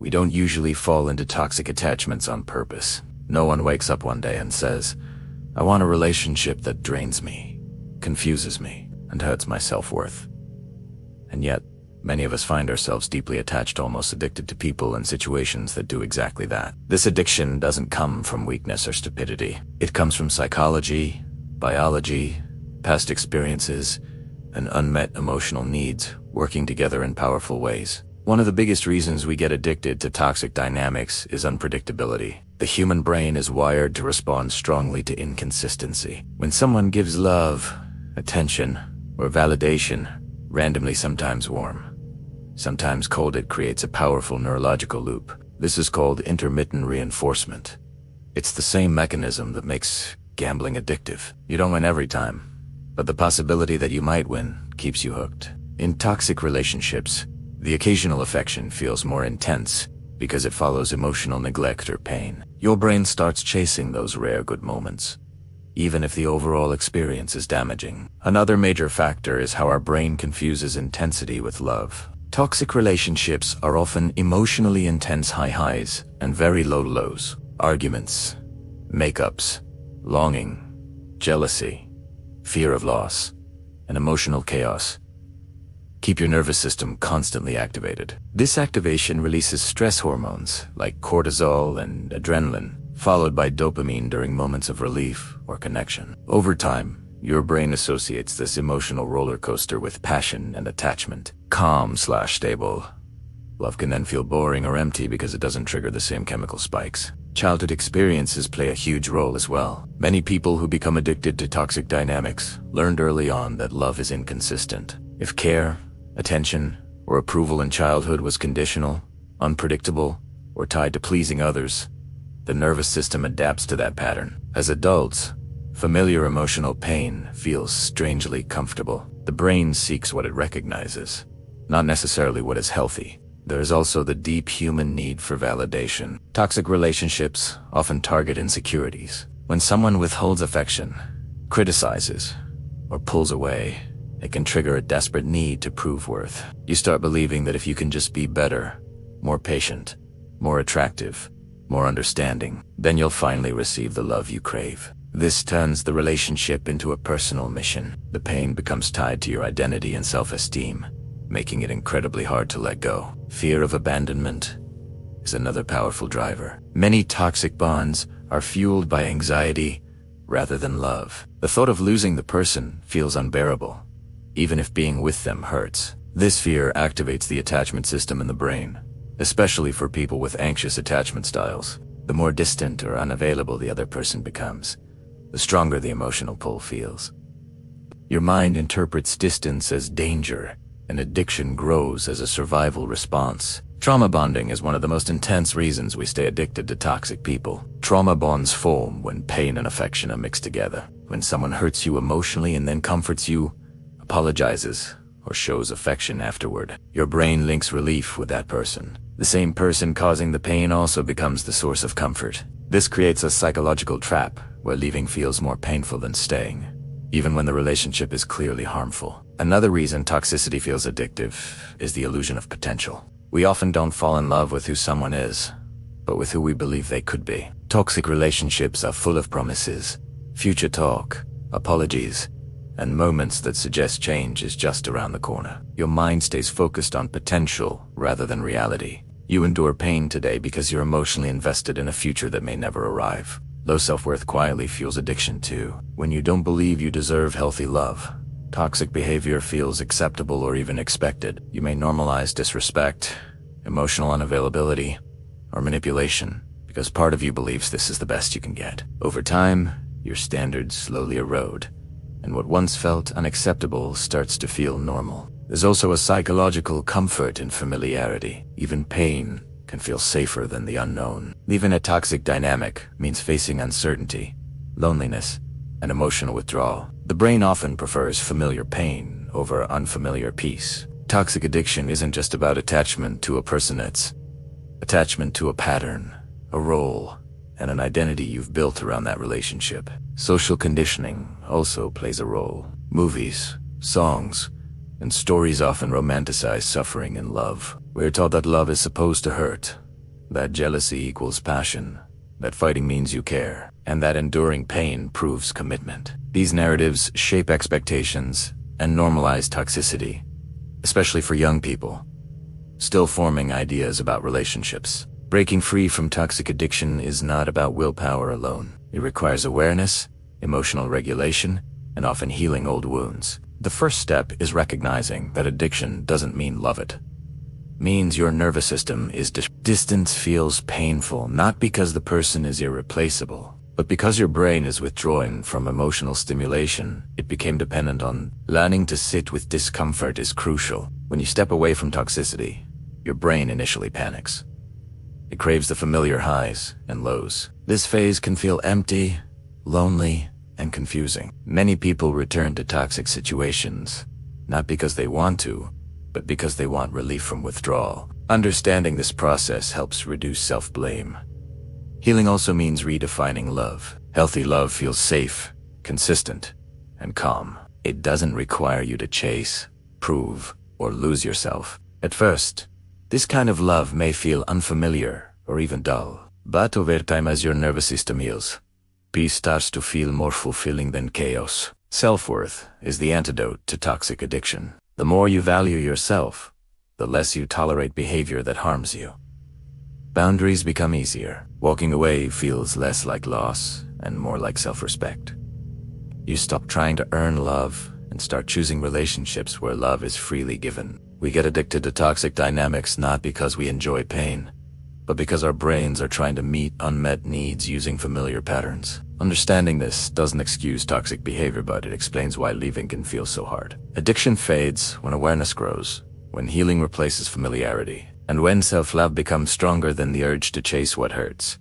We don't usually fall into toxic attachments on purpose. No one wakes up one day and says, "I want a relationship that drains me, confuses me, and hurts my self-worth." And yet, many of us find ourselves deeply attached, almost addicted to people and situations that do exactly that. This addiction doesn't come from weakness or stupidity. It comes from psychology, biology, past experiences, and unmet emotional needs working together in powerful ways. One of the biggest reasons we get addicted to toxic dynamics is unpredictability. The human brain is wired to respond strongly to inconsistency. When someone gives love, attention, or validation, randomly, sometimes warm, sometimes cold, it creates a powerful neurological loop. This is called intermittent reinforcement. It's the same mechanism that makes gambling addictive. You don't win every time, but the possibility that you might win keeps you hooked. In toxic relationships, the occasional affection feels more intense because it follows emotional neglect or pain. Your brain starts chasing those rare good moments, even if the overall experience is damaging. Another major factor is how our brain confuses intensity with love. Toxic relationships are often emotionally intense high highs and very low lows. Arguments, makeups, longing, jealousy, fear of loss, and emotional chaos keep your nervous system constantly activated. This activation releases stress hormones like cortisol and adrenaline, followed by dopamine during moments of relief or connection. Over time, your brain associates this emotional roller coaster with passion and attachment. Calm/stable. Love can then feel boring or empty because it doesn't trigger the same chemical spikes. Childhood experiences play a huge role as well. Many people who become addicted to toxic dynamics learned early on that love is inconsistent. If care, attention, or approval in childhood was conditional, unpredictable, or tied to pleasing others, the nervous system adapts to that pattern. As adults, familiar emotional pain feels strangely comfortable. The brain seeks what it recognizes, not necessarily what is healthy. There is also the deep human need for validation. Toxic relationships often target insecurities. When someone withholds affection, criticizes, or pulls away, it can trigger a desperate need to prove worth. You start believing that if you can just be better, more patient, more attractive, more understanding, then you'll finally receive the love you crave. This turns the relationship into a personal mission. The pain becomes tied to your identity and self-esteem, making it incredibly hard to let go. Fear of abandonment is another powerful driver. Many toxic bonds are fueled by anxiety rather than love. The thought of losing the person feels unbearable, even if being with them hurts. This fear activates the attachment system in the brain, especially for people with anxious attachment styles. The more distant or unavailable the other person becomes, the stronger the emotional pull feels. Your mind interprets distance as danger, and addiction grows as a survival response. Trauma bonding is one of the most intense reasons we stay addicted to toxic people. Trauma bonds form when pain and affection are mixed together. When someone hurts you emotionally and then comforts you, apologizes, or shows affection afterward, your brain links relief with that person. The same person causing the pain also becomes the source of comfort. This creates a psychological trap where leaving feels more painful than staying, even when the relationship is clearly harmful. Another reason toxicity feels addictive is the illusion of potential. We often don't fall in love with who someone is, but with who we believe they could be. Toxic relationships are full of promises, future talk, apologies, and moments that suggest change is just around the corner. Your mind stays focused on potential rather than reality. You endure pain today because you're emotionally invested in a future that may never arrive. Low self-worth quietly fuels addiction too. When you don't believe you deserve healthy love, toxic behavior feels acceptable or even expected. You may normalize disrespect, emotional unavailability, or manipulation because part of you believes this is the best you can get. Over time, your standards slowly erode, and what once felt unacceptable starts to feel normal. There's also a psychological comfort in familiarity. Even pain can feel safer than the unknown. Leaving a toxic dynamic means facing uncertainty, loneliness, and emotional withdrawal. The brain often prefers familiar pain over unfamiliar peace. Toxic addiction isn't just about attachment to a person, it's attachment to a pattern, a role, and an identity you've built around that relationship. Social conditioning also plays a role. Movies, songs, and stories often romanticize suffering and love. We're taught that love is supposed to hurt, that jealousy equals passion, that fighting means you care, and that enduring pain proves commitment. These narratives shape expectations and normalize toxicity, especially for young people, still forming ideas about relationships. Breaking free from toxic addiction is not about willpower alone. It requires awareness, emotional regulation, and often healing old wounds. The first step is recognizing that addiction doesn't mean love it. Means your nervous system is distance feels painful, not because the person is irreplaceable, but because your brain is withdrawing from emotional stimulation. It became dependent on. Learning to sit with discomfort is crucial. When you step away from toxicity, your brain initially panics. It craves the familiar highs and lows. This phase can feel empty, lonely, and confusing. Many people return to toxic situations, not because they want to, but because they want relief from withdrawal. Understanding this process helps reduce self-blame. Healing also means redefining love. Healthy love feels safe, consistent, and calm. It doesn't require you to chase, prove, or lose yourself. At first, this kind of love may feel unfamiliar or even dull. But over time, as your nervous system heals, peace starts to feel more fulfilling than chaos. Self-worth is the antidote to toxic addiction. The more you value yourself, the less you tolerate behavior that harms you. Boundaries become easier. Walking away feels less like loss and more like self-respect. You stop trying to earn love and start choosing relationships where love is freely given. We get addicted to toxic dynamics not because we enjoy pain, but because our brains are trying to meet unmet needs using familiar patterns. Understanding this doesn't excuse toxic behavior, but it explains why leaving can feel so hard. Addiction fades when awareness grows, when healing replaces familiarity, and when self-love becomes stronger than the urge to chase what hurts.